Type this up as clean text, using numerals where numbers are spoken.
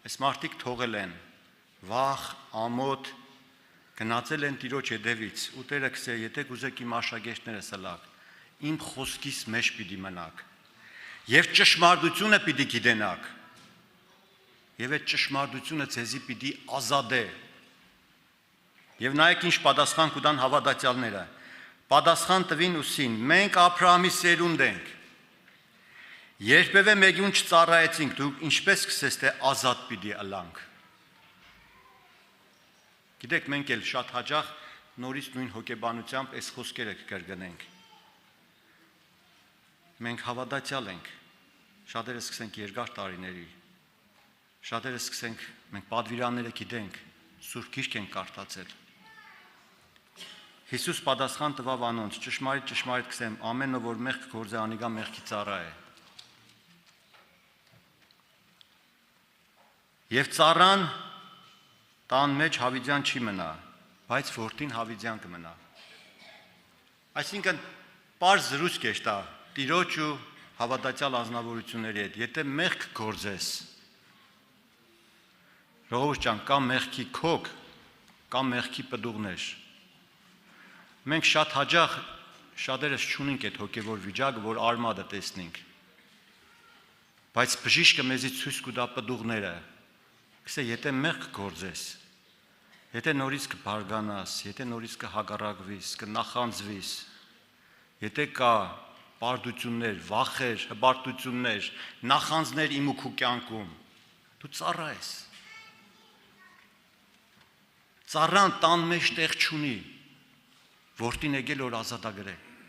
այս մարդիկ թողել են վախ, ամոթ, գնացել են Տիրոջ հետևից, ու Տերը գսե, եթե կուզեք իմ աշակերտները սլակ, իմ խոսքիս մեջ պիտի մնաք, եւ ճշմարտությունը պիտի գիտենաք, եւ այդ ճշմարտությունը ձեզի պիտի ազատե։ Եվ նայեք ինչ պատասխան կտան հավատացյալները, պատասխան տվին ուսին, մենք Աբրահամի սերունդ ենք, երբևէ մեկին չծառայեցինք, դուք ինչպես կսես, թե ազատ պիտի ըլանք։ Գիտեք, մենք էլ շատ հաճախ նորից նույն հոգեբանությամբ այս խոսքերը կկրկնենք։ Մենք հավատացյալ ենք, շատերը սկսենք երկար տարիների, շատերը սկսենք, մենք պատվիրանները գիտենք, Սուրբ Գիրք ենք կարդացել։ Հիսուս պատասխան տվավ անոնց, ճշմարիտ կսեմ, ամենը որ մեղք գործե անիկա մեղքի ծառա է։ Եվ ծառան տան մեջ հավիդյան չի մնա, բայց որդին հավիդյան կմնա։ Այսինքն պարզ զրույց կեշ տա Տիրոջ ու հավատացյալ ազնվորությունների հետ, եթե մեղք գործես, ժողովուրդ ջան, կամ մեղքի քոք, կամ մեղքի պտուղներ։ Մենք շատ հաճախ շատերս չունենք այդ հոգևոր վիճակը, որ արմատը տեսնենք։ Բայց բժիշկը մեզի ցույց կտա պտուղները։ Գսե, եթե մեղք գործես, եթե նորից կբարգանաս, եթե նորից կհագարակվիս, կնախանձվիս, եթե կա պարտություններ, վախեր, հպարտություններ, նախանձներ իմ ու քու կյանքում, դու ծառա ես։ Ծառան տան մեջ տեղ չունի, որդին եկել որ ազատագրե։